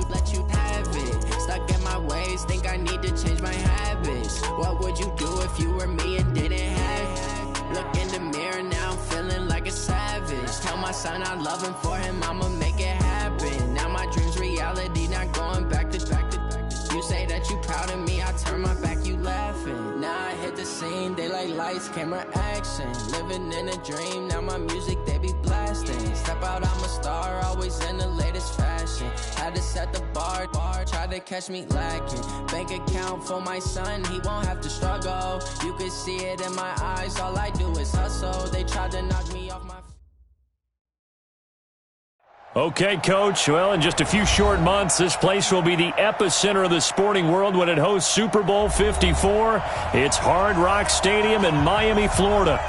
let you have it. Stuck in my ways, think I need to change my habits. What would you do if you were me and didn't have it? Look in the mirror, now I'm feeling like a savage. Tell my son I love him, for him I'ma make it happen. Now my dream's reality, not going back to. You say that you proud of me, I turn my back, you laughing. Now I hit the scene, they like lights, camera, action. Living in a dream, now my music they be blasting. Step out, I'm a star, always in the latest fashion. Had to set the bar, try to catch me lacking. Bank account for my son, he won't have to struggle. You can see it in my eyes, all I do is hustle. They tried to knock me off my... Okay, Coach. Well, in just a few short months, this place will be the epicenter of the sporting world when it hosts Super Bowl 54. It's Hard Rock Stadium in Miami, Florida.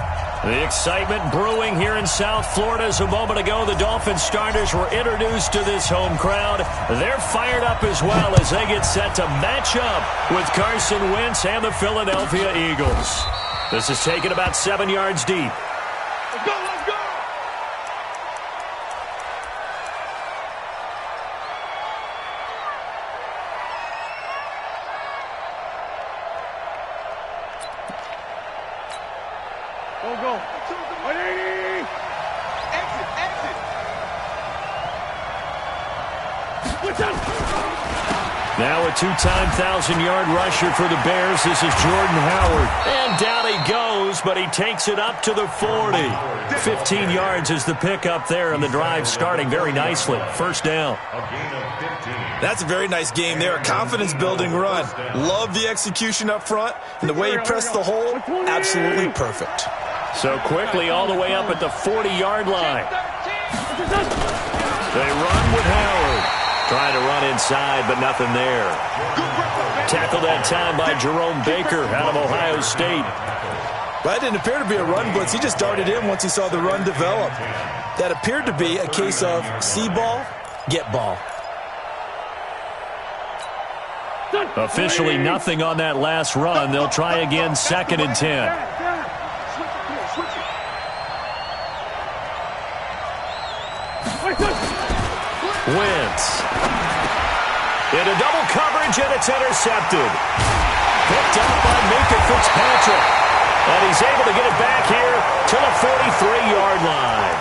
The excitement brewing here in South Florida as a moment ago the Dolphins starters were introduced to this home crowd. They're fired up as well as they get set to match up with Carson Wentz and the Philadelphia Eagles. This is taken about 7 yards deep. Let's go, let's go! Go. 180. Exit. What's up? Now a two-time 1,000-yard rusher for the Bears. This is Jordan Howard. And down he goes, but he takes it up to the 40. 15 yards is the pickup there, and the drive starting very nicely. First down. That's a very nice game there. A confidence-building run. Love the execution up front, and the way he pressed the hole, absolutely perfect. So quickly all the way up at the 40-yard line. They run with Howard. Trying to run inside, but nothing there. Tackled that time by Jerome Baker out of Ohio State. Well, that didn't appear to be a run blitz. He just darted in once he saw the run develop. That appeared to be a case of see ball, get ball. Officially nothing on that last run. They'll try again, 2nd and 10. Wentz. Into double coverage, and it's intercepted. Picked up by Minkah Fitzpatrick. And he's able to get it back here to the 43-yard line.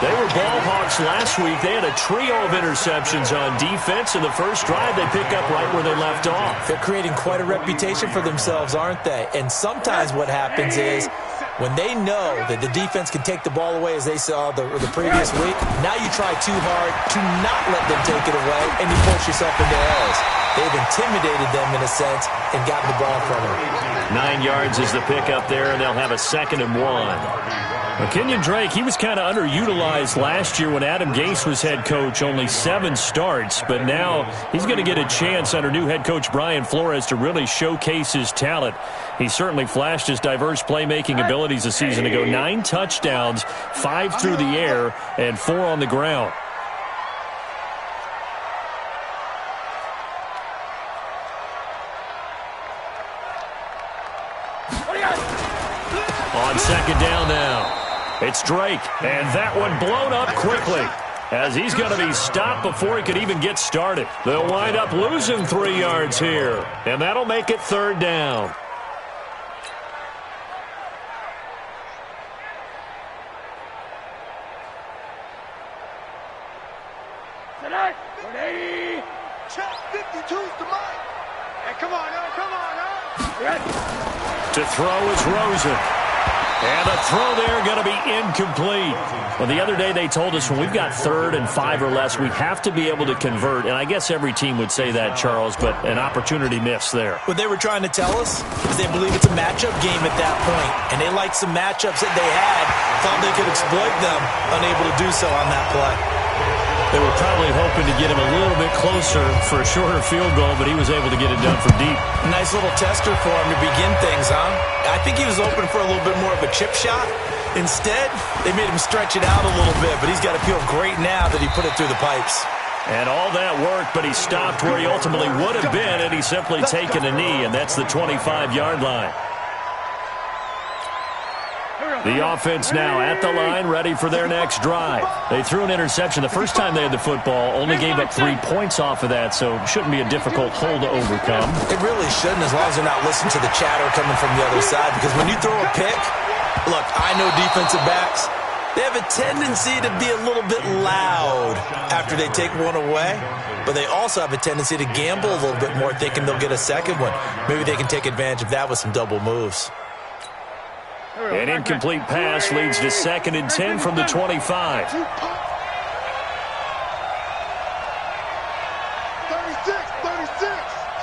They were ball hawks last week. They had a trio of interceptions on defense. In the first drive, they pick up right where they left off. They're creating quite a reputation for themselves, aren't they? And sometimes what happens is when they know that the defense can take the ball away, as they saw the previous week, now you try too hard to not let them take it away, and you push yourself into errors. They've intimidated them in a sense and gotten the ball from them. 9 yards is the pickup there, and they'll have a 2nd and 1. Kenyon Drake, he was kind of underutilized last year when Adam Gase was head coach, only 7 starts, but now he's going to get a chance under new head coach Brian Flores to really showcase his talent. He certainly flashed his diverse playmaking abilities a season ago. 9 touchdowns, 5 through the air, and 4 on the ground. On 2nd down now. It's Drake, and that one blown up quickly as he's going to be stopped before he could even get started. They'll wind up losing 3 yards here, and that'll make it 3rd down. Tonight, 180. Check 52's the mic. Hey, come on, To throw is Rosen. And the throw there going to be incomplete. Well, the other day they told us when we've got 3rd and 5 or less, we have to be able to convert. And I guess every team would say that, Charles, but an opportunity missed there. What they were trying to tell us is they believe it's a matchup game at that point. And they liked some matchups that they had, thought they could exploit them, unable to do so on that play. They were probably hoping to get him a little bit closer for a shorter field goal, but he was able to get it done from deep. Nice little tester for him to begin things, huh? I think he was open for a little bit more of a chip shot. Instead, they made him stretch it out a little bit, but he's got to feel great now that he put it through the pipes. And all that work, but he stopped where he ultimately would have been, and he's simply taken a knee, and that's the 25-yard line. The offense now at the line, ready for their next drive. They threw an interception the first time they had the football, only gave up 3 points off of that, so it shouldn't be a difficult hole to overcome. It really shouldn't, as long as they're not listening to the chatter coming from the other side, because when you throw a pick, look, I know defensive backs, they have a tendency to be a little bit loud after they take one away, but they also have a tendency to gamble a little bit more, thinking they'll get a second one. Maybe they can take advantage of that with some double moves. An incomplete pass leads to 2nd and 10 from the 25. 36, 36.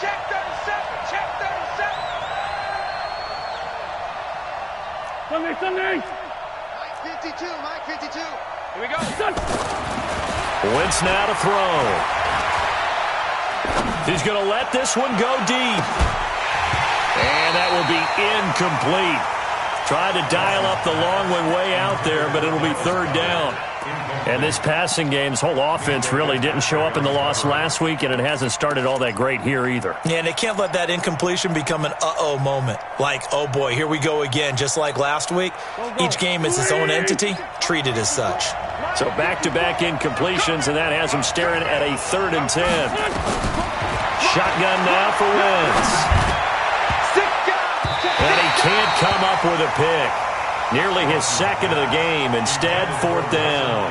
Check 37, check 37. Sunday. Mike 52, Mike 52. Here we go. Wentz now to throw. He's going to let this one go deep. And that will be incomplete. Tried to dial up the long one way out there, but it'll be 3rd down. And this passing game's whole offense really didn't show up in the loss last week, and it hasn't started all that great here either. Yeah, and they can't let that incompletion become an uh-oh moment. Like, oh boy, here we go again, just like last week. Each game is its own entity, treated as such. So back-to-back incompletions, and that has them staring at a 3rd and 10. Shotgun now for Wentz. And he can't come up with a pick. Nearly his 2nd of the game. Instead, 4th down.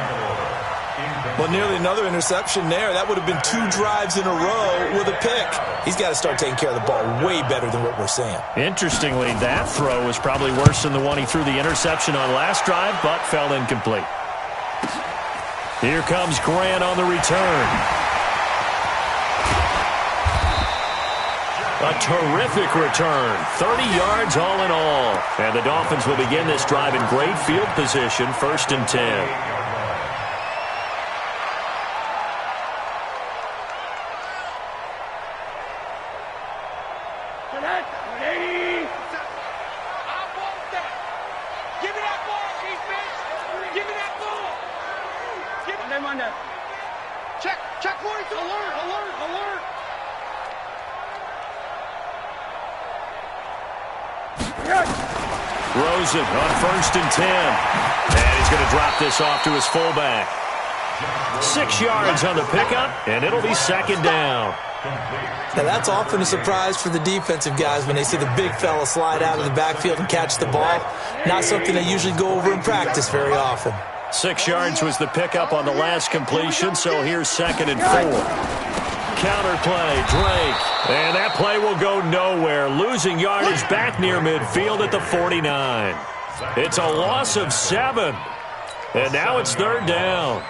Well, nearly another interception there. That would have been 2 drives in a row with a pick. He's got to start taking care of the ball way better than what we're seeing. Interestingly, that throw was probably worse than the one he threw the interception on last drive, but fell incomplete. Here comes Grant on the return. A terrific return. 30 yards all in all. And the Dolphins will begin this drive in great field position, 1st and 10. Check points. Alert. Rosen on 1st and 10. And he's going to drop this off to his fullback. 6 yards on the pickup, and it'll be 2nd down. Now that's often a surprise for the defensive guys when they see the big fella slide out of the backfield and catch the ball. Not something they usually go over in practice very often. 6 yards was the pickup on the last completion, so here's 2nd and 4. Counter play, Drake. And that play will go nowhere. Losing yardage back near midfield at the 49. It's a loss of 7. And now it's 3rd down.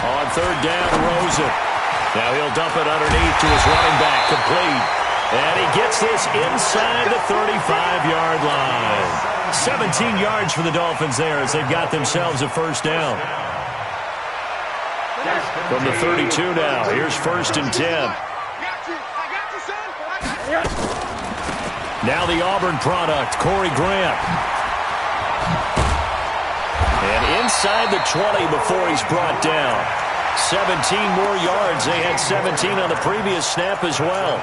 On 3rd down, Rosen. Now he'll dump it underneath to his running back, complete. And he gets this inside the 35-yard line. 17 yards for the Dolphins there as they've got themselves a 1st down. From the 32 now, here's 1st and 10. Now the Auburn product, Corey Grant. And inside the 20 before he's brought down. 17 more yards. They had 17 on the previous snap as well.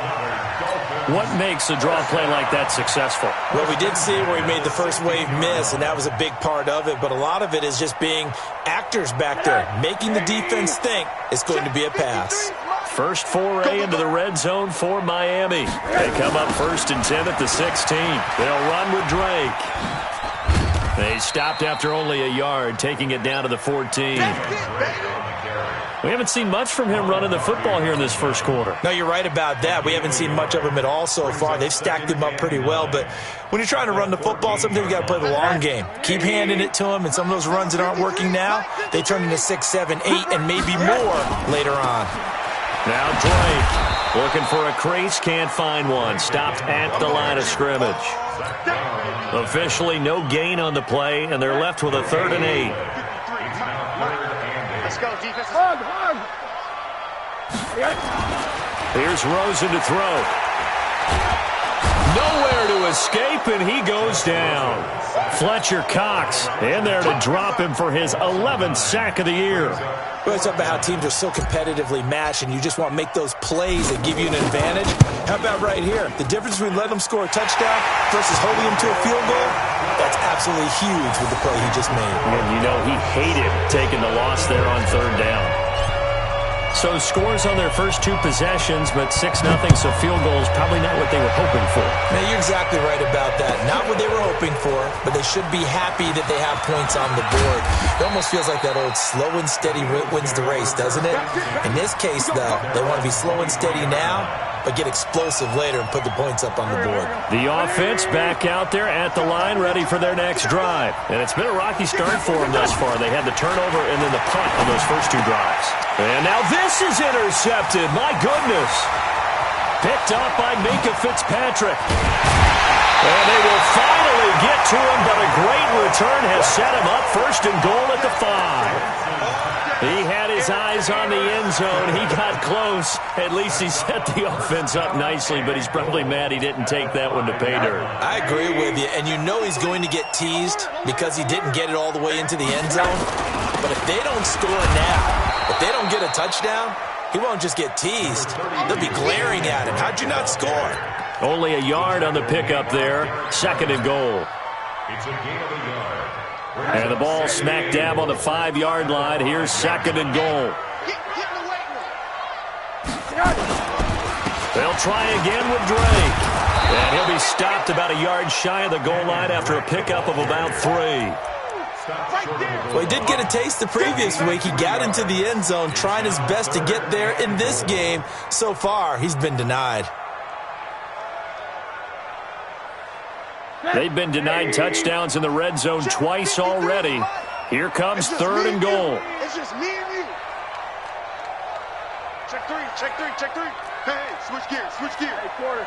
What makes a draw play like that successful? Well, we did see where he made the first wave miss, and that was a big part of it. But a lot of it is just being actors back there, making the defense think it's going to be a pass. First foray into the red zone for Miami. They come up 1st and 10 at the 16. They'll run with Drake. They stopped after only a yard, taking it down to the 14. We haven't seen much from him running the football here in this first quarter. No, you're right about that. We haven't seen much of him at all so far. They've stacked him up pretty well, but when you're trying to run the football, sometimes you got to play the long game. Keep handing it to him, and some of those runs that aren't working now, they turn into 6, 7, 8, and maybe more later on. Now Drake looking for a crease, can't find one. Stopped at the line of scrimmage. Officially no gain on the play, and they're left with a 3rd and 8. Let's go, defense. Hug. Here's Rosen to throw. Nowhere to escape, and he goes down. Fletcher Cox in there to drop him for his 11th sack of the year. We always talk about how teams are so competitively matched, and you just want to make those plays that give you an advantage. How about right here? The difference between letting them score a touchdown versus holding them to a field goal, that's absolutely huge with the play he just made. And you know he hated taking the loss there on third down. So scores on their first two possessions, but 6-0, so field goal is probably not what they were hoping for. Now, you're exactly right about that. Not what they were hoping for, but they should be happy that they have points on the board. It almost feels like that old slow and steady wins the race, doesn't it? In this case, though, they want to be slow and steady now, but get explosive later and put the points up on the board. The offense back out there at the line, ready for their next drive. And it's been a rocky start for them thus far. They had the turnover and then the punt on those first two drives. And now this is intercepted. My goodness. Picked up by Minkah Fitzpatrick. And they will finally get to him, but a great return has set him up first and goal at the 5. He had his eyes on the end zone. He got close. At least he set the offense up nicely, but he's probably mad he didn't take that one to pay dirt. I agree with you, and you know he's going to get teased because he didn't get it all the way into the end zone. But if they don't score now, if they don't get a touchdown, he won't just get teased. They'll be glaring at him. How'd you not score? Only a yard on the pickup there. Second and goal. It's a gain of a yard. And the ball smack dab on the 5-yard line. Here's second and goal. They'll try again with Drake. And he'll be stopped about a yard shy of the goal line after a pickup of about 3. Well, he did get a taste the previous week. He got into the end zone trying his best to get there in this game. So far, he's been denied. They've been denied touchdowns in the red zone twice already. Here comes third and goal. It's just me and you. Check three, check three, check three. Hey, switch gears, switch gears. Hey, quarter.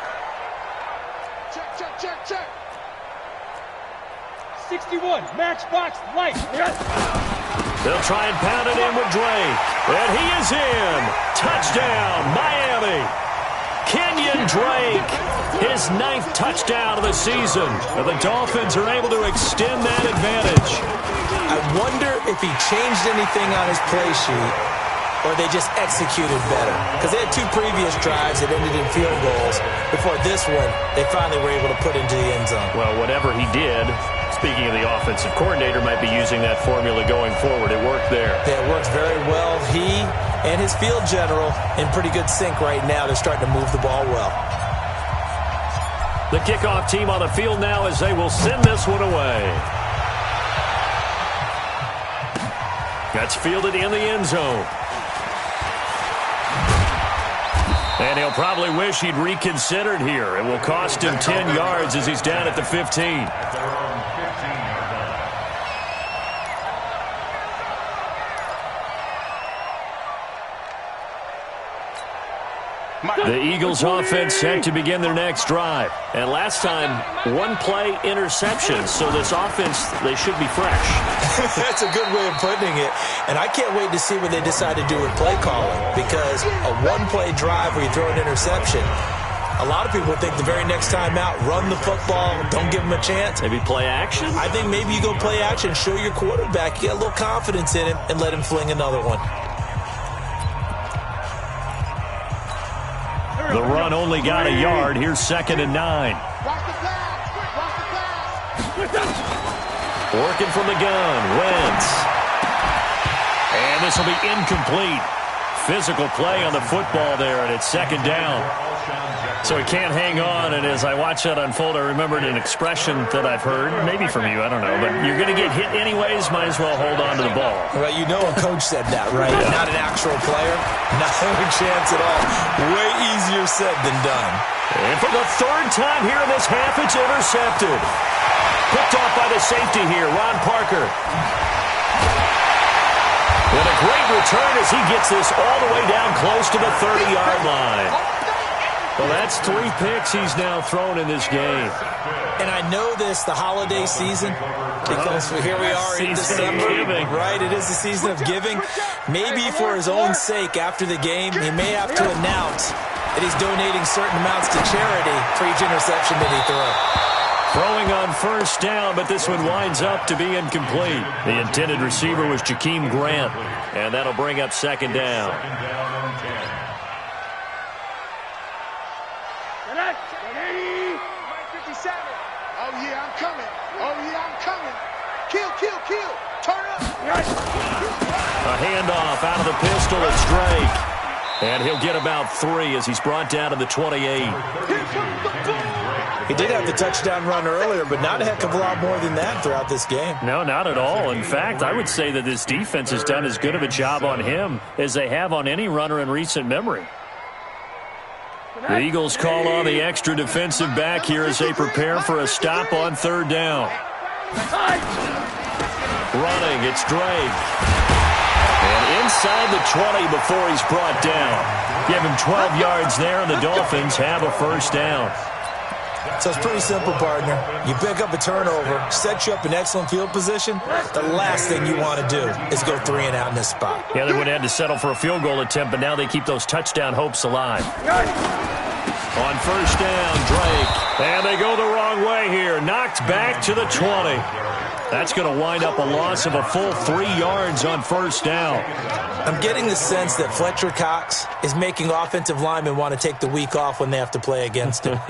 Check, check, check, check. 61, matchbox light. They'll try and pound it in with Drake. And he is in. Touchdown, Miami. Kenyon Drake, his 9th touchdown of the season. And the Dolphins are able to extend that advantage. I wonder if he changed anything on his play sheet or they just executed better. Because they had 2 previous drives that ended in field goals. Before this one, they finally were able to put into the end zone. Well, whatever he did, speaking of the offensive coordinator, might be using that formula going forward. It worked there. Yeah, it worked very well. He and his field general in pretty good sync right now. They're starting to move the ball well. The kickoff team on the field now as they will send this one away. That's fielded in the end zone. And he'll probably wish he'd reconsidered here. It will cost him 10 yards as he's down at the 15. The Eagles offense set to begin their next drive. And last time, 1-play interception. So this offense, they should be fresh. That's a good way of putting it. And I can't wait to see what they decide to do with play calling. Because a 1-play drive where you throw an interception, a lot of people think the very next time out, run the football, don't give them a chance. Maybe play action? I think maybe you go play action, show your quarterback, get a little confidence in him, and let him fling another one. The run only got a yard. Here's second and 9. Working from the gun. Wentz. And this will be incomplete. Physical play on the football there, and it's second down. So he can't hang on, and as I watch that unfold, I remembered an expression that I've heard, maybe from you, I don't know, but you're going to get hit anyways, might as well hold on to the ball. Well, you know a coach said that, right? Yeah. Not an actual player. Not a chance at all. Way easier said than done. And for the 3rd time here in this half, it's intercepted. Picked off by the safety here, Ron Parker. And a great return as he gets this all the way down close to the 30-yard line. Well, that's 3 picks he's now thrown in this game. And I know this, the holiday season, because here we are in December. Right, it is the season of giving. Maybe for his own sake after the game, he may have to announce and he's donating certain amounts to charity for each interception that he threw. Throwing on first down, but this one winds up to be incomplete. The intended receiver was Jakeem Grant, and that'll bring up second down. Second down and 10. Oh, yeah, I'm coming. Oh, yeah, I'm coming. Kill, kill, kill. Turn up. A handoff out of the pistol. It's Drake. And he'll get about 3 as he's brought down to the 28. He did have the touchdown run earlier, but not a heck of a lot more than that throughout this game. No, not at all. In fact, I would say that this defense has done as good of a job on him as they have on any runner in recent memory. The Eagles call on the extra defensive back here as they prepare for a stop on third down. Running, it's Drake. And inside the 20 before he's brought down. Give him 12 yards there, and the Dolphins have a first down. So it's pretty simple, partner. You pick up a turnover, set you up in excellent field position. The last thing you want to do is go 3 and out in this spot. Yeah, they would have had to settle for a field goal attempt, but now they keep those touchdown hopes alive. On first down, Drake. And they go the wrong way here. Knocked back to the 20. That's going to wind up a loss of a full 3 yards on first down. I'm getting the sense that Fletcher Cox is making offensive linemen want to take the week off when they have to play against him.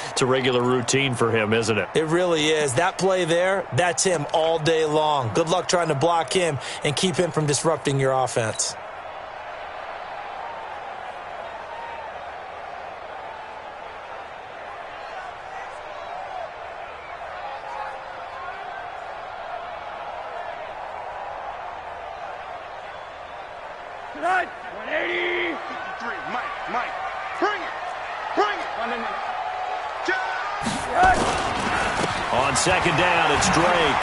It's a regular routine for him, isn't it? It really is. That play there, that's him all day long. Good luck trying to block him and keep him from disrupting your offense. Tonight, 180. 53, Mike. Bring it. On second down, it's Drake.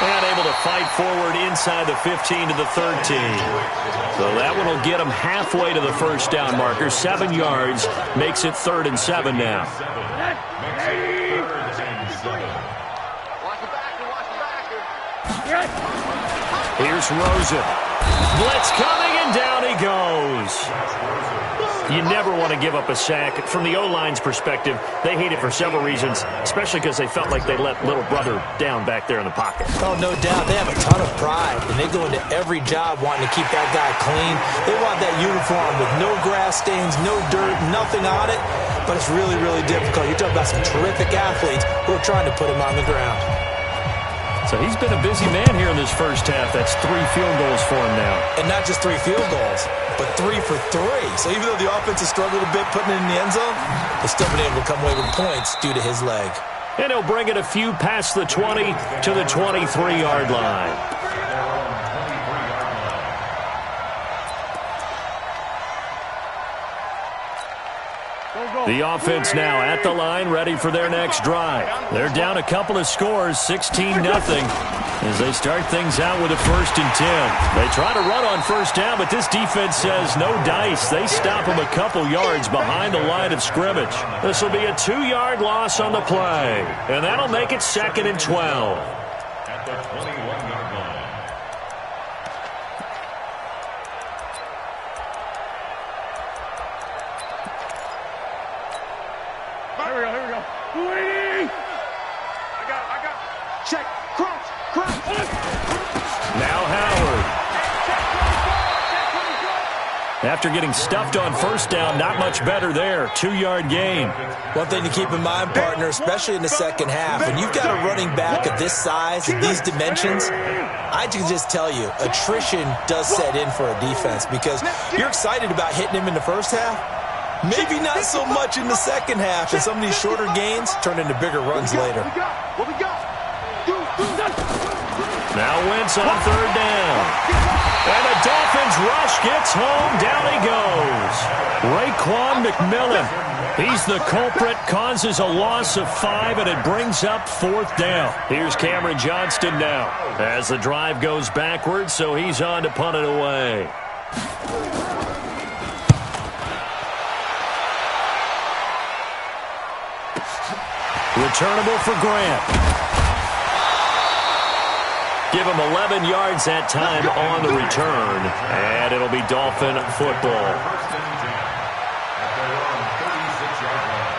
And able to fight forward inside the 15 to the 13. So that one will get him halfway to the first down marker. 7 yards makes it 3rd and 7 now. Here's Rosen. Blitz coming, and down he goes. You never want to give up a sack. From the O-line's perspective, they hate it for several reasons, especially because they felt like they let little brother down back there in the pocket. Oh, no doubt. They have a ton of pride, and they go into every job wanting to keep that guy clean. They want that uniform with no grass stains, no dirt, nothing on it, but it's really, really difficult. You're talking about some terrific athletes who are trying to put him on the ground. So he's been a busy man here in this first half. That's 3 field goals for him now. And not just 3 field goals, but 3 for 3. So even though the offense has struggled a bit putting it in the end zone, they've still been able to come away with points due to his leg. And he'll bring it a few past the 20 to the 23-yard line. The offense now at the line, ready for their next drive. They're down a couple of scores, 16-0, as they start things out with a 1st and 10. They try to run on first down, but this defense says no dice. They stop them a couple yards behind the line of scrimmage. This will be a 2-yard loss on the play, and that'll make it 2nd and 12. At the 21-yard line. Here we go. 280. I got. Check. Crunch. Now Howard. After getting stuffed on first down, not much better there. 2-yard gain. One thing to keep in mind, partner, especially in the second half, when you've got a running back of this size and these dimensions, I can just tell you, attrition does set in for a defense because you're excited about hitting him in the first half. Maybe not so much in the second half, and some of these shorter gains turn into bigger runs later. What we got? Now Wentz on third down. And the Dolphins rush gets home. Down he goes. Raekwon McMillan. He's the culprit, causes a loss of 5, and it brings up 4th down. Here's Cameron Johnston now as the drive goes backwards, so he's on to punt it away. Returnable for Grant. Give him 11 yards that time on the return, and it'll be Dolphin football. First and 10 at their own 36-yard line.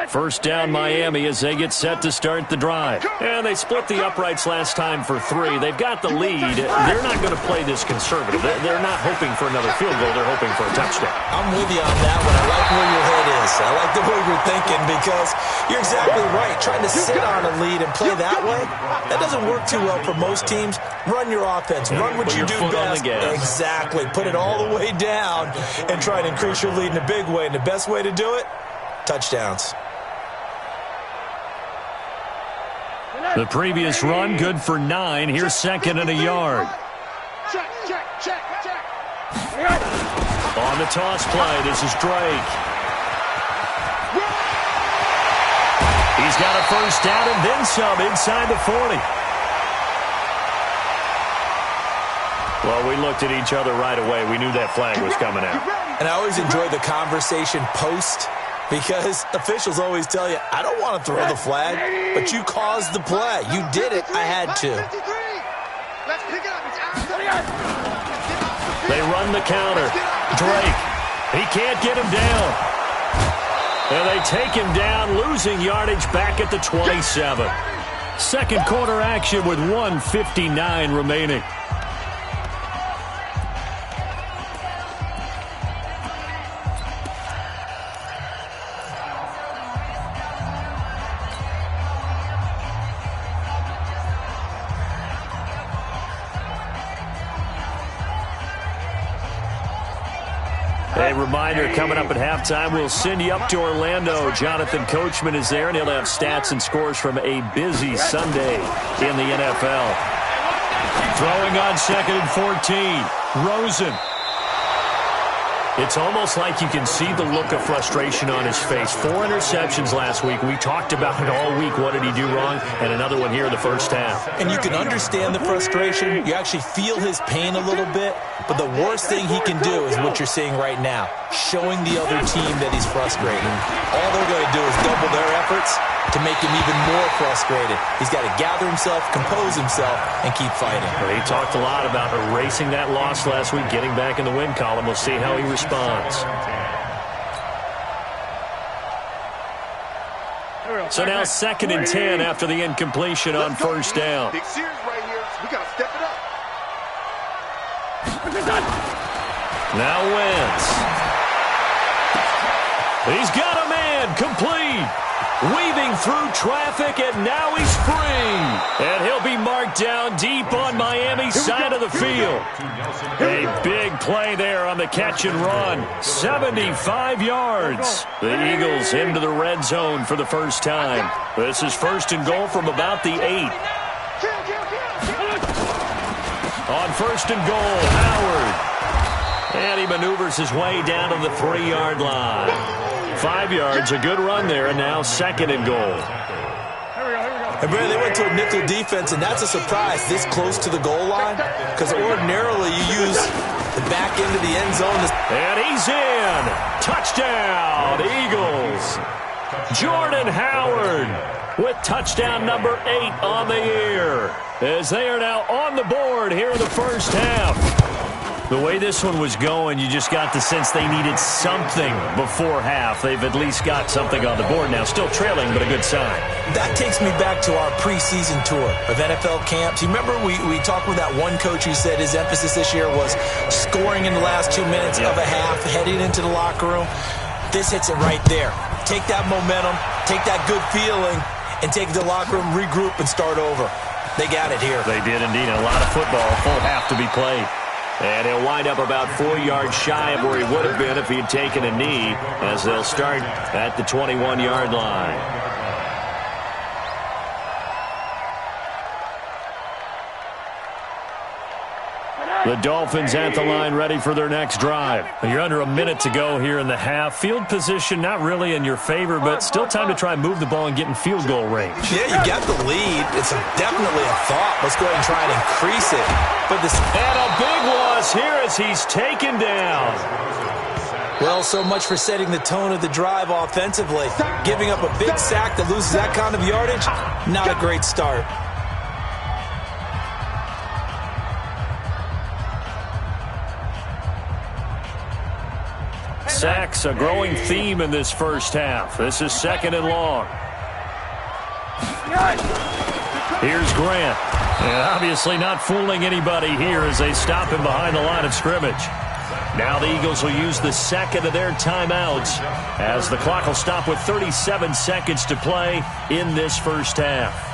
First down Miami as they get set to start the drive. And they split the uprights last time for 3. They've got the lead. They're not going to play this conservative. They're not hoping for another field goal. They're hoping for a touchdown. I'm with you on that one. I like where your head is. I like the way you're thinking because you're exactly right. Trying to sit on a lead and play that way, that doesn't work too well for most teams. Run your offense. Run what you do best. Exactly. Put it all the way down and try to increase your lead in a big way. And the best way to do it, touchdowns. The previous run, good for 9. Here's second and a yard. Check, check, check, check. On the toss play, this is Drake. He's got a first down and then some inside the 40. Well, we looked at each other right away. We knew that flag was coming out. And I always enjoy the conversation post because officials always tell you, I don't want to throw the flag, but you caused the play. You did it. I had to. Let's pick it up. They run the counter. Drake, he can't get him down. And they take him down, losing yardage back at the 27. Second quarter action with 1:59 remaining. A reminder, coming up at halftime, we'll send you up to Orlando. Jonathan Coachman is there, and he'll have stats and scores from a busy Sunday in the NFL. Throwing on second and 14. Rosen. It's almost like you can see the look of frustration on his face. 4 interceptions last week. We talked about it all week. What did he do wrong? And another one here in the first half. And you can understand the frustration. You actually feel his pain a little bit. But the worst thing he can do is what you're seeing right now, showing the other team that he's frustrated. All they're going to do is double their efforts to make him even more frustrated. He's got to gather himself, compose himself, and keep fighting. Well, he talked a lot about erasing that loss last week, getting back in the win column. We'll see how he responds. So now second and 10 after the incompletion on first down. Big series right here. We got to step it up. Now Wentz. He's got a man complete. Weaving through traffic, and now he's free. And he'll be marked down deep on Miami's side of the field. A big play there on the catch and run. 75 yards. The Eagles into the red zone for the first time. This is first and goal from about the 8. On first and goal, Howard. And he maneuvers his way down to the 3-yard line. 5 yards, a good run there, and now second and goal. And Brad, they went to a nickel defense, and that's a surprise this close to the goal line, because ordinarily you use the back end of the end zone. And he's in. Touchdown, Eagles. Jordan Howard with touchdown number 8 on the year, as they are now on the board here in the first half. The way this one was going, you just got the sense they needed something before half. They've at least got something on the board now. Still trailing, but a good sign. That takes me back to our preseason tour of NFL camps. You remember we talked with that one coach who said his emphasis this year was scoring in the last 2 minutes of a half, heading into the locker room. This hits it right there. Take that momentum, take that good feeling, and take it to the locker room, regroup, and start over. They got it here. They did indeed. A lot of football, full half to be played. And he'll wind up about 4 yards shy of where he would have been if he'd taken a knee, as they'll start at the 21-yard line. The Dolphins at the line ready for their next drive. You're under a minute to go here in the half. Field position not really in your favor, but still time to try and move the ball and get in field goal range. Yeah, you got the lead. It's definitely a thought. Let's go ahead and try and increase it. But and a big loss here as he's taken down. Well, so much for setting the tone of the drive offensively. Giving up a big sack that loses that kind of yardage, not a great start. Sacks, a growing theme in this first half. This is 2nd and long. Here's Grant. And obviously not fooling anybody here as they stop him behind the line of scrimmage. Now the Eagles will use the second of their timeouts as the clock will stop with 37 seconds to play in this first half.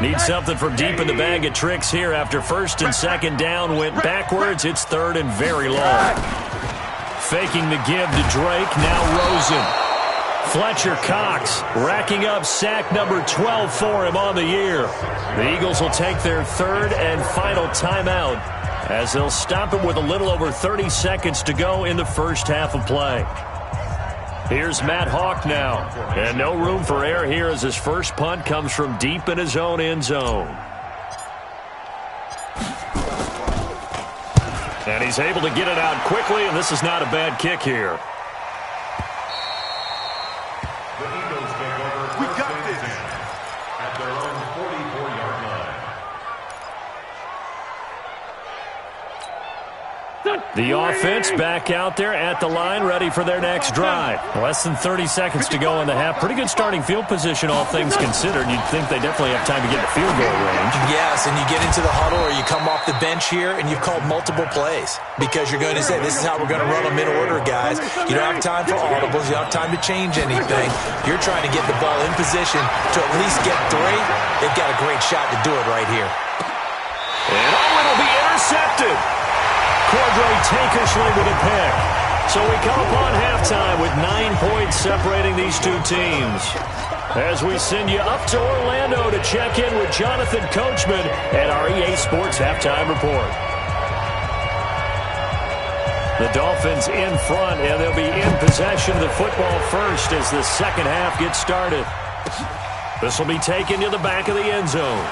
Need something from deep in the bag of tricks here after 1st and 2nd down went backwards. It's 3rd and very long. Faking the give to Drake, now Rosen. Fletcher Cox racking up sack number 12 for him on the year. The Eagles will take their 3rd and final timeout as they'll stop him with a little over 30 seconds to go in the first half of play. Here's Matt Hawk now. And no room for error here as his first punt comes from deep in his own end zone. And he's able to get it out quickly, and this is not a bad kick here. The Eagles take over. We got this. At their own 44-yard line. The offense back out there at the line, ready for their next drive. Less than 30 seconds to go in the half. Pretty good starting field position, all things considered. You'd think they definitely have time to get to field goal range. Yes, and you get into the huddle or you come off the bench here and you've called multiple plays because you're going to say, this is how we're going to run them in order, guys. You don't have time for audibles. You don't have time to change anything. You're trying to get the ball in position to at least get 3. They've got a great shot to do it right here. And it'll be intercepted. Cordray Tankersley with a pick. So we come upon halftime with 9 points separating these two teams. As we send you up to Orlando to check in with Jonathan Coachman at our EA Sports Halftime Report. The Dolphins in front, and they'll be in possession of the football first as the second half gets started. This will be taken to the back of the end zone.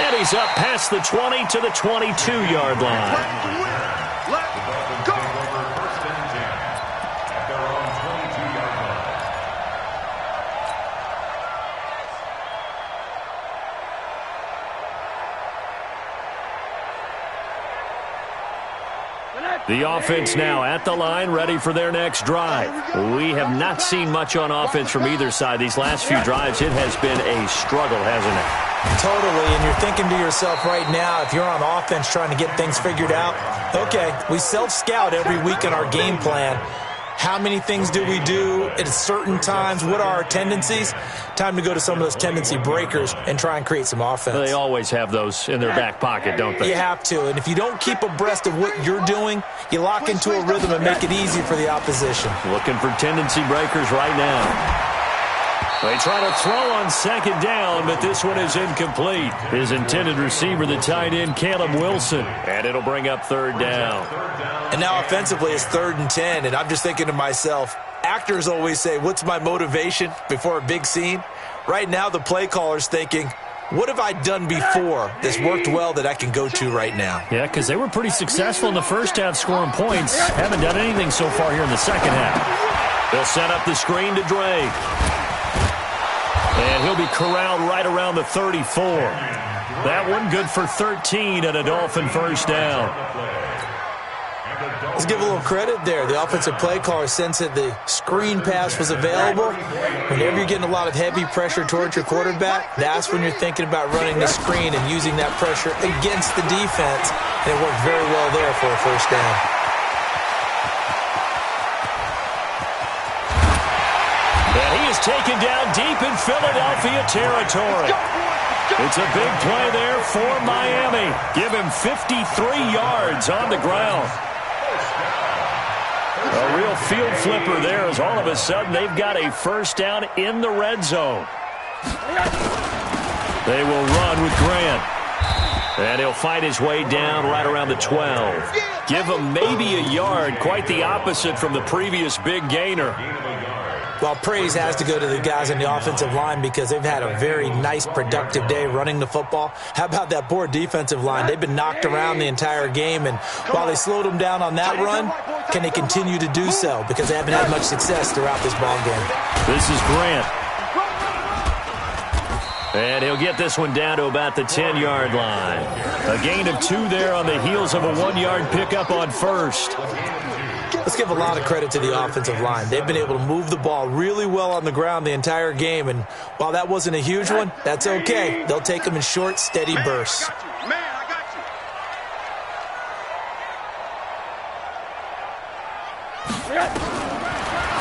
And he's up past the 20 to the 22-yard line. Let's go. First and 10 at their own 22-yard line. The offense now at the line, ready for their next drive. We have not seen much on offense from either side. These last few drives, it has been a struggle, hasn't it? Totally, and you're thinking to yourself right now, if you're on offense trying to get things figured out, okay, we self-scout every week in our game plan. How many things do we do at certain times? What are our tendencies? Time to go to some of those tendency breakers and try and create some offense. They always have those in their back pocket, don't they? You have to, and if you don't keep abreast of what you're doing, you lock into a rhythm and make it easy for the opposition. Looking for tendency breakers right now. They try to throw on second down, but this one is incomplete. His intended receiver, the tight end, Caleb Wilson. And it'll bring up 3rd down. And now offensively it's 3rd and 10, and I'm just thinking to myself, actors always say, what's my motivation before a big scene? Right now the play caller's thinking, what have I done before that's worked well that I can go to right now? Yeah, because they were pretty successful in the first half scoring points. Haven't done anything so far here in the second half. They'll set up the screen to Drake. And he'll be corralled right around the 34. That one good for 13 and a Dolphin first down. Let's give a little credit there. The offensive play caller sensed that the screen pass was available. Whenever you're getting a lot of heavy pressure towards your quarterback, that's when you're thinking about running the screen and using that pressure against the defense. And it worked very well there for a first down. And he is taken down deep in Philadelphia territory. It's a big play there for Miami. Give him 53 yards on the ground. A real field flipper there as all of a sudden they've got a first down in the red zone. They will run with Grant. And he'll fight his way down right around the 12. Give him maybe a yard, quite the opposite from the previous big gainer. Well, praise has to go to the guys on the offensive line because they've had a very nice, productive day running the football. How about that poor defensive line? They've been knocked around the entire game, and while they slowed them down on that run, can they continue to do so? Because they haven't had much success throughout this ball game. This is Grant. And he'll get this one down to about the 10-yard line. A gain of 2 there on the heels of a 1-yard pickup on first. Let's give a lot of credit to the offensive line. They've been able to move the ball really well on the ground the entire game, and while that wasn't a huge one, that's okay. They'll take them in short, steady bursts.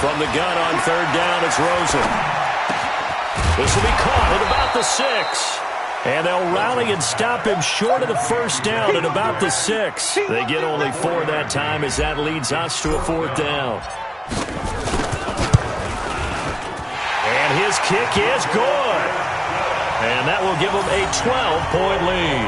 From the gun on third down, it's Rosen. This will be caught at about the 6. And they'll rally and stop him short of the first down at about the 6. They get only 4 that time as that leads us to a 4th down. And his kick is good. And that will give them a 12-point lead.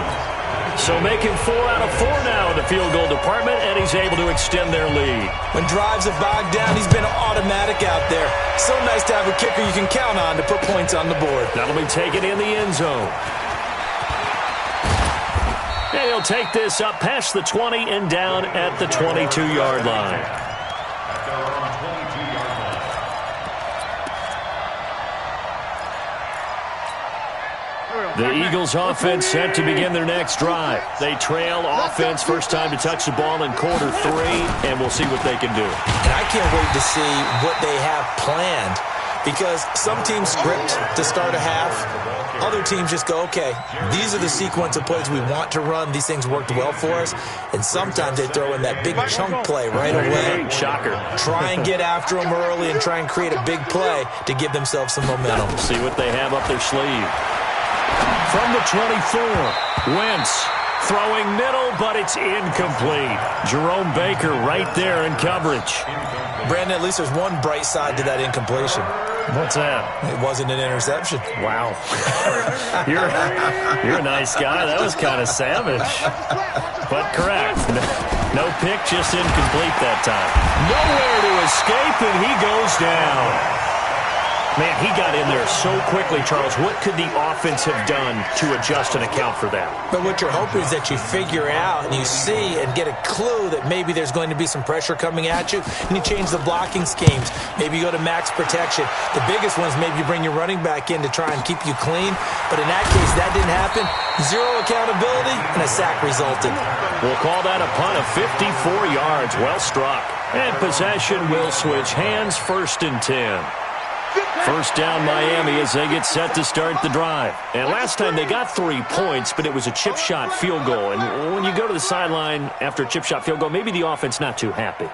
So making 4 out of 4 now in the field goal department, and he's able to extend their lead. When drives have bogged down, he's been automatic out there. So nice to have a kicker you can count on to put points on the board. That'll be taken in the end zone. And he'll take this up past the 20 and down at the 22-yard line. The Eagles offense set to begin their next drive. They trail offense, first time to touch the ball in quarter 3, and we'll see what they can do. And I can't wait to see what they have planned, because some teams script to start a half. Other teams just go, okay, these are the sequence of plays we want to run. These things worked well for us. And sometimes they throw in that big chunk play right away. Shocker. Try and get after them early and try and create a big play to give themselves some momentum. See what they have up their sleeve. From the 24, Wentz throwing middle, but it's incomplete. Jerome Baker right there in coverage. Brandon, at least there's one bright side to that incompletion. What's that? It wasn't an interception. Wow. You're a nice guy. That was kind of savage. But correct. No pick, just incomplete that time. Nowhere to escape, and he goes down. Man, he got in there so quickly, Charles. What could the offense have done to adjust and account for that? But what you're hoping is that you figure out and you see and get a clue that maybe there's going to be some pressure coming at you, and you change the blocking schemes. Maybe you go to max protection. The biggest one is maybe you bring your running back in to try and keep you clean. But in that case, that didn't happen. 0 accountability, and a sack resulted. We'll call that a punt of 54 yards. Well struck. And possession will switch hands, 1st and 10. First down Miami as they get set to start the drive. And last time they got 3 points, but it was a chip shot field goal. And when you go to the sideline after a chip shot field goal, maybe the offense not too happy.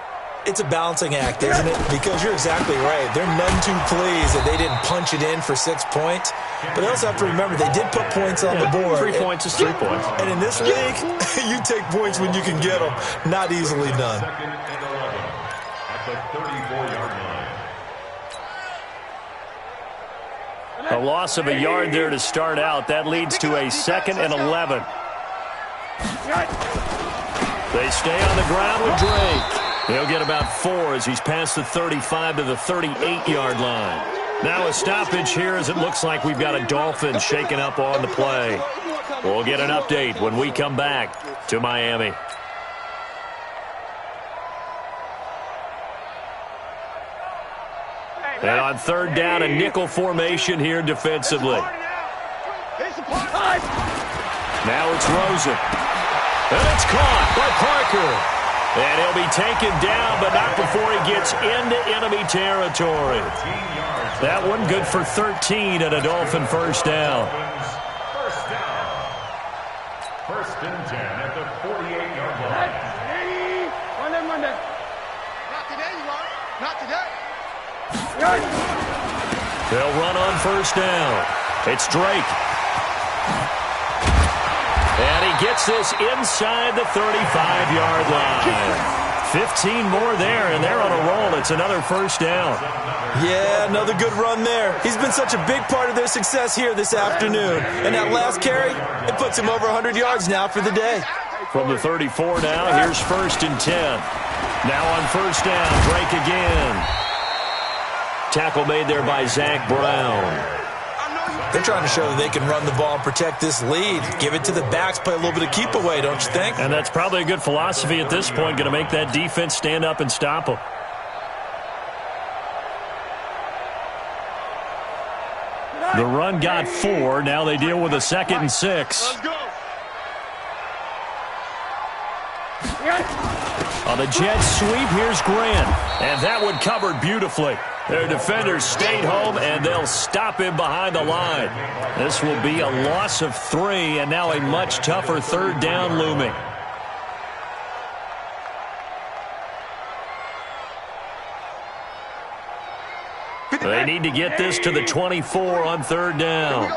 It's a balancing act, isn't it? Because you're exactly right. They're none too pleased that they didn't punch it in for 6 points. But they also have to remember they did put points on the board. 3 points is 3 points. And in this league, you take points when you can get them. Not easily done. Second and 11 at the 34-yard line. A loss of a yard there to start out. That leads to a 2nd and 11. They stay on the ground with Drake. He'll get about 4 as he's past the 35 to the 38-yard line. Now a stoppage here as it looks like we've got a Dolphin shaken up on the play. We'll get an update when we come back to Miami. And on third down, a nickel formation here defensively. Now it's Rosen. And it's caught by Parker. And he'll be taken down, but not before he gets into enemy territory. That one good for 13 and a Dolphin first down. First down. 1st and 10 at the 48-yard line. Monday. Not today, you are. Not today. They'll run on first down. It's Drake. And he gets this inside the 35-yard line. 15 more there, and they're on a roll. It's another first down. Yeah, another good run there. He's been such a big part of their success here this afternoon. And that last carry, it puts him over 100 yards now for the day. From the 34 now, here's 1st and 10. Now on first down, Drake again. Tackle made there by Zach Brown. They're trying to show that they can run the ball and protect this lead. Give it to the backs, play a little bit of keep away, don't you think? And that's probably a good philosophy at this point, going to make that defense stand up and stop them. The run got 4. Now they deal with a 2nd and 6. Let's go. On the jet sweep, here's Grant. And that one covered beautifully. Their defenders stayed home, and they'll stop him behind the line. This will be a loss of 3, and now a much tougher 3rd down looming. They need to get this to the 24 on 3rd down.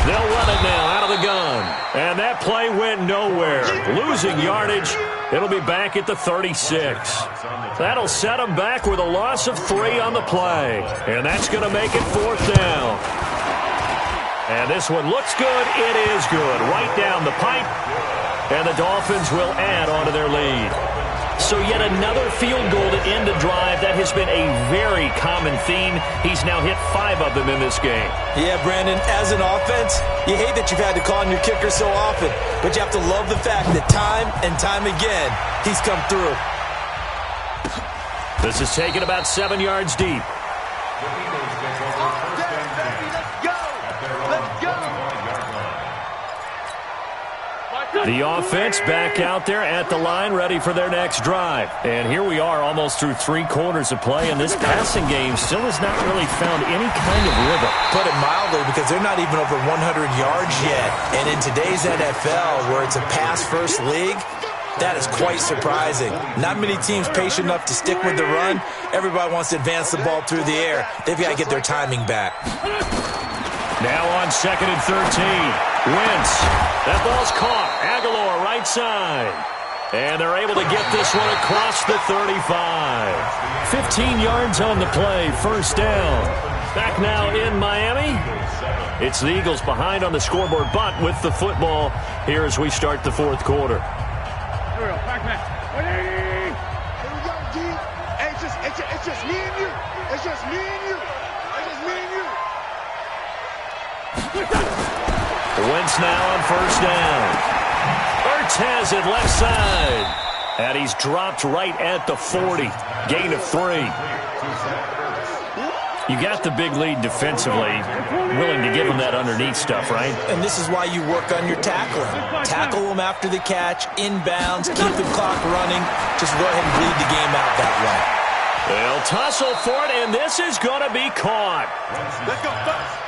They'll run it now out of the gun. And that play went nowhere. Losing yardage. It'll be back at the 36. That'll set them back with a loss of 3 on the play. And that's going to make it 4th down. And this one looks good. It is good. Right down the pipe. And the Dolphins will add on to their lead. So yet another field goal to end a drive. That has been a very common theme. He's now hit 5 of them in this game. Yeah, Brandon, as an offense, you hate that you've had to call on your kicker so often, but you have to love the fact that time and time again, he's come through. This is taken about 7 yards deep. The offense back out there at the line, ready for their next drive. And here we are almost through 3 quarters of play, and this passing game still has not really found any kind of rhythm. Put it mildly, because they're not even over 100 yards yet. And in today's NFL, where it's a pass-first league, that is quite surprising. Not many teams patient enough to stick with the run. Everybody wants to advance the ball through the air. They've got to get their timing back. Now on 2nd and 13. Wentz. That ball's caught. Aguilar right side. And they're able to get this one across the 35. 15 yards on the play. 1st down. Back now in Miami. It's the Eagles behind on the scoreboard, but with the football here as we start the 4th quarter. Here we go. Back man. Here we go, G. Hey, it's just me and you. It's just me and you. It's just me and you. Wentz now on 1st down. Ertz has it left side. And he's dropped right at the 40. Gain of 3. You got the big lead defensively. Willing to give them that underneath stuff, right? And this is why you work on your tackling. Tackle them after the catch, inbounds, keep the clock running. Just go ahead and bleed the game out that way. They'll tussle for it, and this is going to be caught. Let's go, Bucks.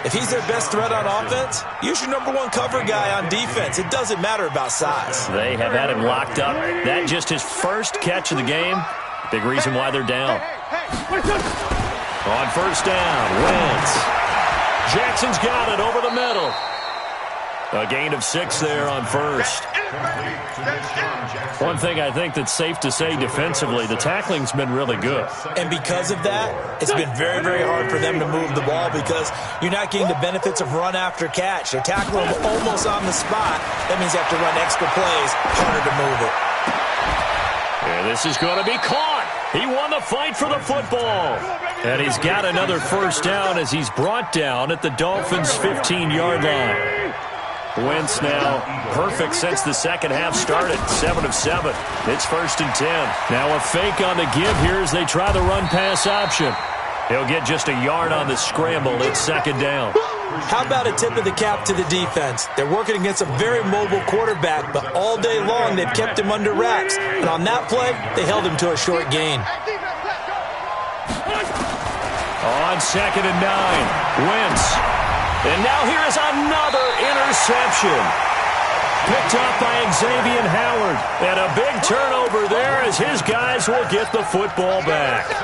If he's their best threat on offense, use your #1 cover guy on defense. It doesn't matter about size. They have had him locked up. That just his first catch of the game. Big reason why they're down. On 1st down, Wentz. Jackson's got it over the middle. A gain of 6 there on 1st. One thing I think that's safe to say defensively, the tackling's been really good. And because of that, it's been very, very hard for them to move the ball because you're not getting the benefits of run after catch. They're tackling them almost on the spot. That means they have to run extra plays, harder to move it. And this is going to be caught. He won the fight for the football. And he's got another 1st down as he's brought down at the Dolphins' 15-yard line. Wentz now perfect since the second half started. 7 of 7. It's 1st and 10. Now a fake on the give here as they try the run-pass option. He'll get just a yard on the scramble. It's 2nd down. How about a tip of the cap to the defense? They're working against a very mobile quarterback, but all day long they've kept him under wraps. And on that play, they held him to a short gain. On 2nd and 9, Wentz. And now here is another interception. Picked up by Xavier Howard. And a big turnover there as his guys will get the football back. The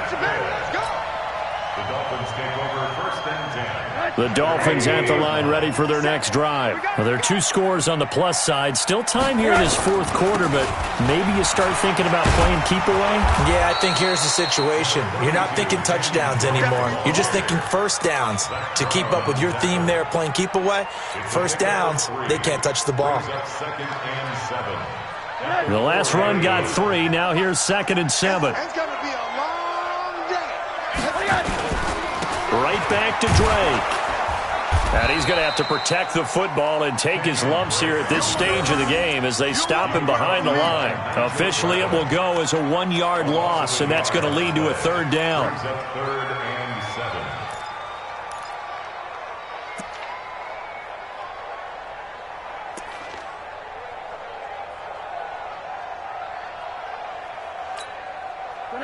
Dolphins take over 1st and 10. The Dolphins at the line ready for their next drive. Well, there are 2 scores on the plus side. Still time here in this fourth quarter, but maybe you start thinking about playing keep away? Yeah, I think here's the situation. You're not thinking touchdowns anymore. You're just thinking first downs. To keep up with your theme there, playing keep away, first downs, they can't touch the ball. The last run got 3. Now here's 2nd and 7. It's going to be a long day. Right back to Drake. And he's going to have to protect the football and take his lumps here at this stage of the game as they stop him behind the line. Officially, it will go as a 1-yard loss, and that's going to lead to a 3rd down.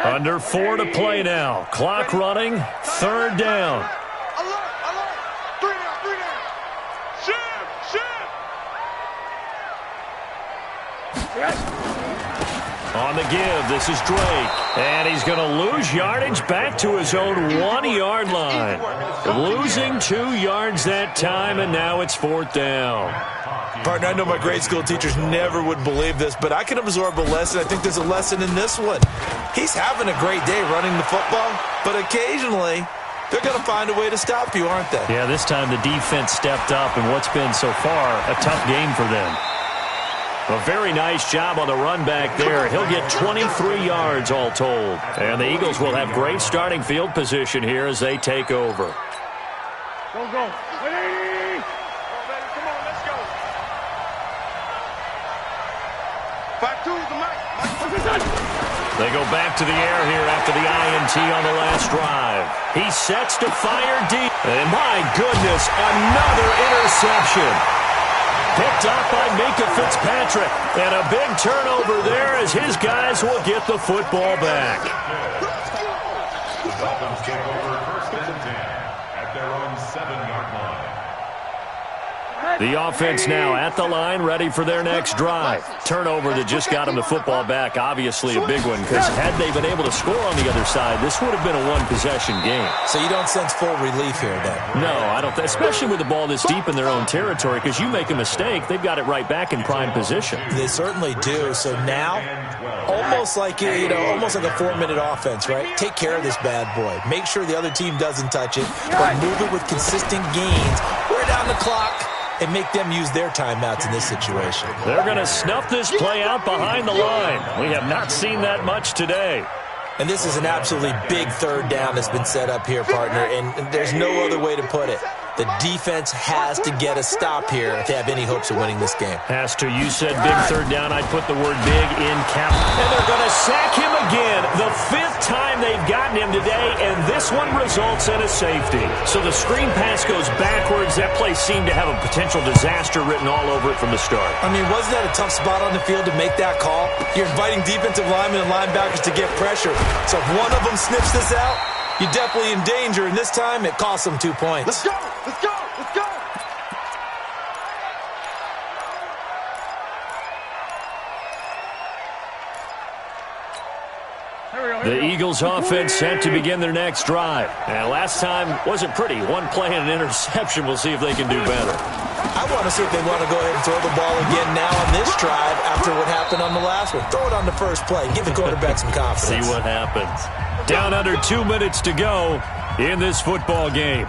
Under 4 to play now. Clock running. 3rd down. Alert, alert. 3 down, 3 down. Shift. On the give, this is Drake. And he's going to lose yardage back to his own 1-yard line. Losing 2 yards that time, and now it's 4th down. Partner, I know my grade school teachers never would believe this, but I can absorb a lesson. I think there's a lesson in this one. He's having a great day running the football, but occasionally they're going to find a way to stop you, aren't they? Yeah, this time the defense stepped up in what's been so far a tough game for them. A very nice job on the run back there. He'll get 23 yards all told. And the Eagles will have great starting field position here as they take over. Go, go. Ready? Come on, let's go. 5-2 is the mic. They go back to the air here after the INT on the last drive. He sets to fire deep. And my goodness, another interception. Picked up by Minkah Fitzpatrick. And a big turnover there as his guys will get the football back. The Dolphins take over 1st and 10 at their own 7-yard line. The offense now at the line, ready for their next drive. Turnover that just got them the football back, obviously a big one, because had they been able to score on the other side, this would have been a 1-possession game. So you don't sense full relief here, then? No, I don't. Especially with the ball this deep in their own territory, because you make a mistake, they've got it right back in prime position. They certainly do. So now, almost like almost like a 4-minute offense, right? Take care of this bad boy. Make sure the other team doesn't touch it, but move it with consistent gains. We're down the clock. And make them use their timeouts in this situation. They're going to snuff this play out behind the line. We have not seen that much today. And this is an absolutely big 3rd down that's been set up here, partner, and there's no other way to put it. The defense has to get a stop here if they have any hopes of winning this game. Has to. You said big 3rd down. I'd put the word big in cap. And they're going to sack him again. The 5th time they've gotten him today, and this one results in a safety. So the screen pass goes backwards. That play seemed to have a potential disaster written all over it from the start. I mean, wasn't that a tough spot on the field to make that call? You're inviting defensive linemen and linebackers to get pressure. So if one of them sniffs this out, you're definitely in danger, and this time it costs them 2 points. Let's go. Let's go. Let's go. The Eagles offense set to begin their next drive. And last time wasn't pretty. One play and an interception. We'll see if they can do better. I want to see if they want to go ahead and throw the ball again now on this drive after what happened on the last one. Throw it on the first play. Give the quarterback some confidence. See what happens. Down under 2 minutes to go in this football game.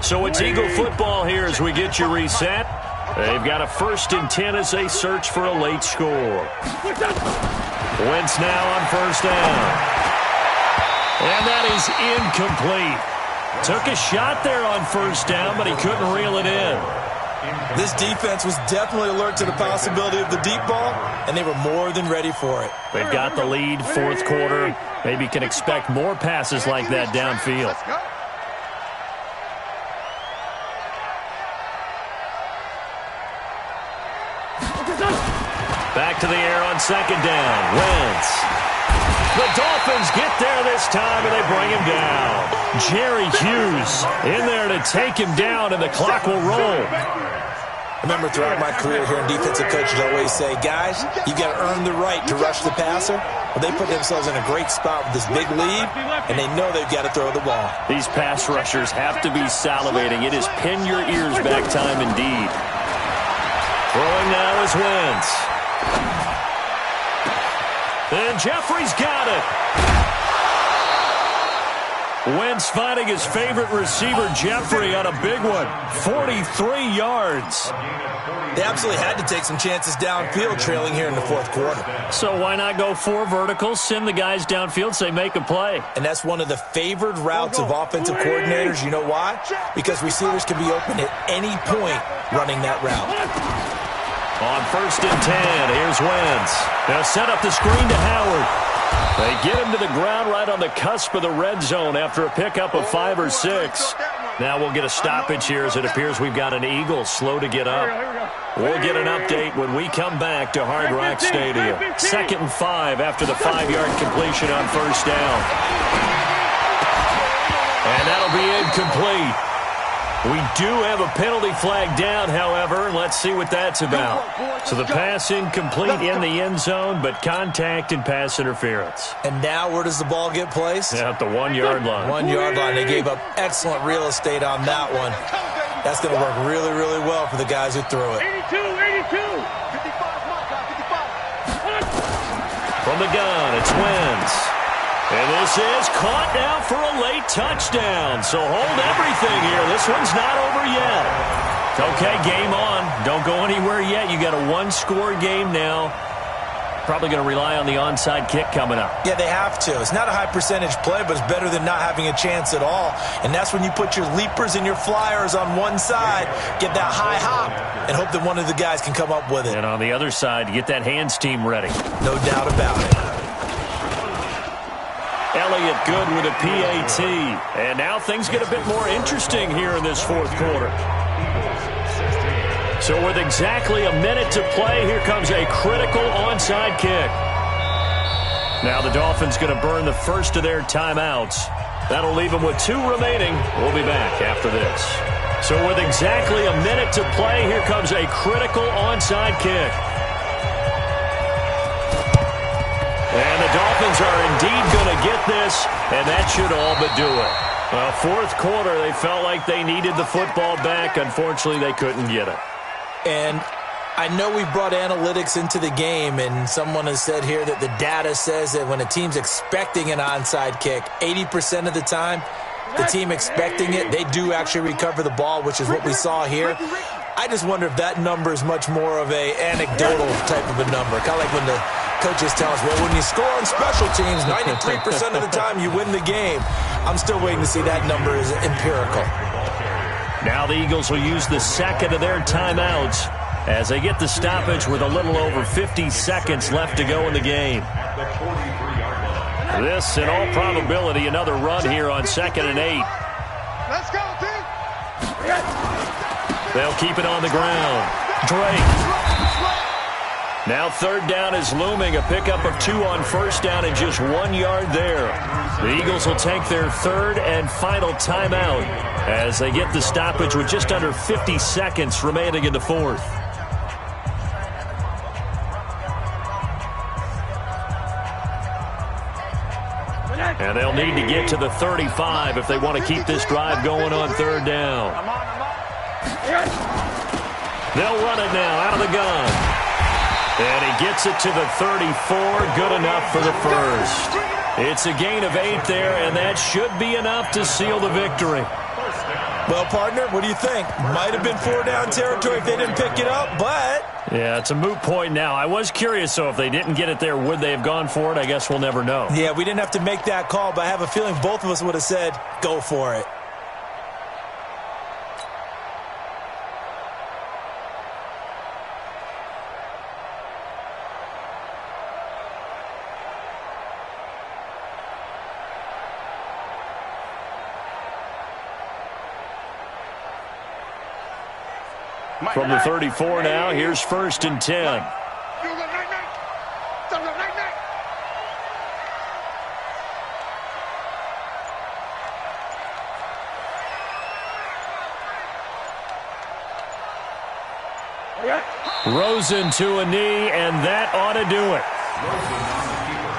So it's Eagle football here as we get you reset. They've got a 1st and 10 as they search for a late score. Wentz now on 1st down. And that is incomplete. Took a shot there on 1st down, but he couldn't reel it in. This defense was definitely alert to the possibility of the deep ball, and they were more than ready for it. They've got the lead, 4th quarter. Maybe can expect more passes like that downfield. Back to the air on 2nd down. Wentz. The Dolphins get there this time, and they bring him down. Jerry Hughes in there to take him down, and the clock will roll. I remember throughout my career hearing defensive coaches always say, guys, you got to earn the right to rush the passer. Well, they put themselves in a great spot with this big lead, and they know they've got to throw the ball. These pass rushers have to be salivating. It is pin your ears back time indeed. Throwing now is Wentz. And Jeffrey's got it. Wentz finding his favorite receiver, Jeffrey, on a big one. 43 yards. They absolutely had to take some chances downfield trailing here in the fourth quarter. So why not go 4 verticals, send the guys downfield, say make a play. And that's one of the favored routes of offensive coordinators. You know why? Because receivers can be open at any point running that route. On 1st and 10, here's Wentz. They'll set up the screen to Howard. They get him to the ground right on the cusp of the red zone after a pickup of 5 or 6. Now we'll get a stoppage here as it appears we've got an Eagle slow to get up. We'll get an update when we come back to Hard Rock Stadium. 2nd and 5 after the 5-yard completion on 1st down. And that'll be incomplete. We do have a penalty flag down, however. Let's see what that's about. So the pass incomplete in the end zone, but contact and pass interference. And now where does the ball get placed? At the 1-yard line. 1-yard line. They gave up excellent real estate on that one. That's going to work really, really well for the guys who threw it. 82. From the gun, it's Wentz. And this is caught now for a late touchdown. So hold everything here. This one's not over yet. Okay, game on. Don't go anywhere yet. You got a 1-score game now. Probably going to rely on the onside kick coming up. Yeah, they have to. It's not a high percentage play, but it's better than not having a chance at all. And that's when you put your leapers and your flyers on one side, get that high hop, and hope that one of the guys can come up with it. And on the other side, get that hands team ready. No doubt about it. Elliott good with a PAT. And now things get a bit more interesting here in this fourth quarter. So with exactly a minute to play, here comes a critical onside kick. Now the Dolphins going to burn the first of their timeouts. That'll leave them with 2 remaining. We'll be back after this. So with exactly a minute to play, here comes a critical onside kick. And the Dolphins are indeed going to get this, and that should all but do it. Well, fourth quarter, they felt like they needed the football back. Unfortunately, they couldn't get it. And I know we've brought analytics into the game, and someone has said here that the data says that when a team's expecting an onside kick, 80% of the time, the team expecting it, they do actually recover the ball, which is what we saw here. I just wonder if that number is much more of a anecdotal type of a number. Kind of like when the coaches tell us, well, when you score on special teams, 93% of the time you win the game. I'm still waiting to see that number is empirical. Now the Eagles will use the second of their timeouts as they get the stoppage with a little over 50 seconds left to go in the game. This, in all probability, another run here on 2nd and 8. Let's go, team. They'll keep it on the ground. Drake. Now 3rd down is looming. A pickup of 2 on 1st down and just 1 yard there. The Eagles will take their 3rd and final timeout as they get the stoppage with just under 50 seconds remaining in the 4th. And they'll need to get to the 35 if they want to keep this drive going on 3rd down. They'll run it now out of the gun. And he gets it to the 34. Good enough for the first. It's a gain of 8 there, and that should be enough to seal the victory. Well, partner, what do you think? Might have been 4-down territory if they didn't pick it up, but... Yeah, it's a moot point now. I was curious, so if they didn't get it there, would they have gone for it? I guess we'll never know. Yeah, we didn't have to make that call, but I have a feeling both of us would have said, go for it. From the 34 now, here's 1st and 10. Rosen to a knee, and that ought to do it. Rosen on the keeper.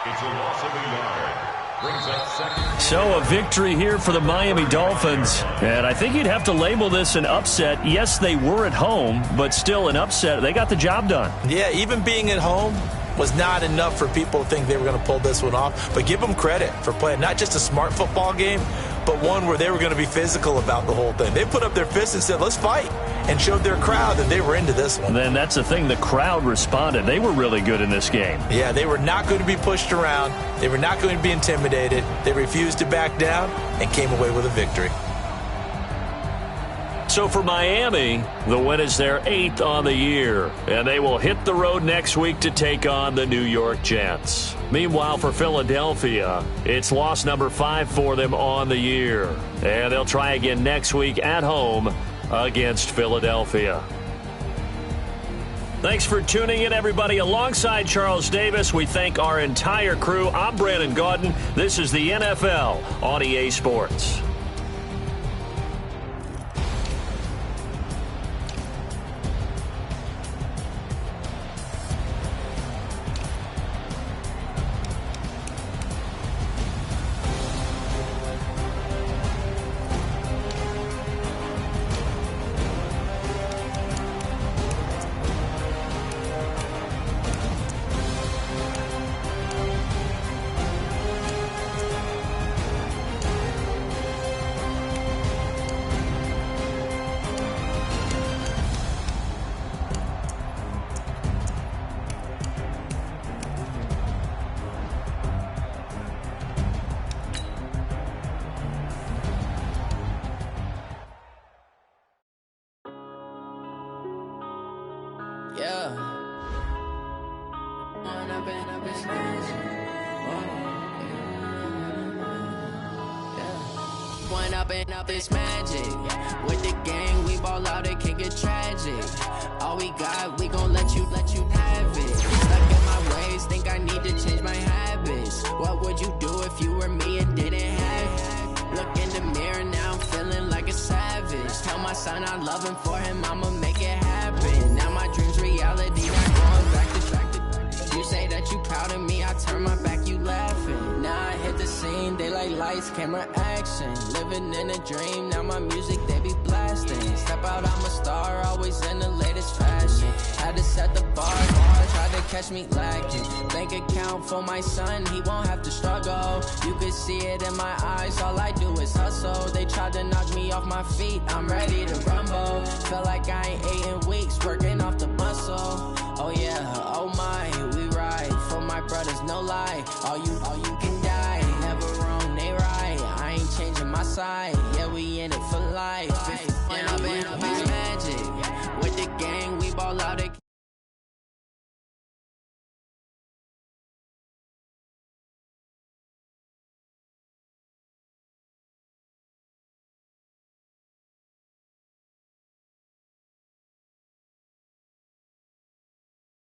It's a loss of a yard. Brings up second. So a victory here for the Miami Dolphins. And I think you'd have to label this an upset. Yes, they were at home, but still an upset. They got the job done. Yeah, even being at home was not enough for people to think they were going to pull this one off. But give them credit for playing not just a smart football game, but one where they were going to be physical about the whole thing. They put up their fists and said, let's fight, and showed their crowd that they were into this one. And then that's the thing. The crowd responded. They were really good in this game. Yeah, they were not going to be pushed around. They were not going to be intimidated. They refused to back down and came away with a victory. So for Miami, the win is their 8th on the year, and they will hit the road next week to take on the New York Jets. Meanwhile, for Philadelphia, it's loss number 5 for them on the year, and they'll try again next week at home against Philadelphia. Thanks for tuning in, everybody. Alongside Charles Davis, we thank our entire crew. I'm Brandon Gaudin. This is the NFL on EA Sports. This magic with the gang, we ball out, it can get tragic. All we got, we gon' let you have it. Stuck in my ways, think I need to change my habits. What would you do if you were me and didn't have it? Look in the mirror now, I'm feeling like a savage. Tell my son I love him, for him I'ma make it happen. Now my dreams reality, not going back to track. You say that you proud of me, I turn my back, you laughing. Now I hit the scene, they like lights, camera, action. Living in a dream, now my music, they be blasting. Step out, I'm a star, always in the latest fashion. Had to set the bar, tried to catch me lacking. Bank account for my son, he won't have to struggle. You can see it in my eyes, all I do is hustle. They tried to knock me off my feet, I'm ready to rumble. Feel like I ain't ate in weeks, working off the muscle. Oh yeah, oh my, we ride for my brothers, no lie. All you can die, never wrong, they right. I ain't changing my side, yeah, we in it for life.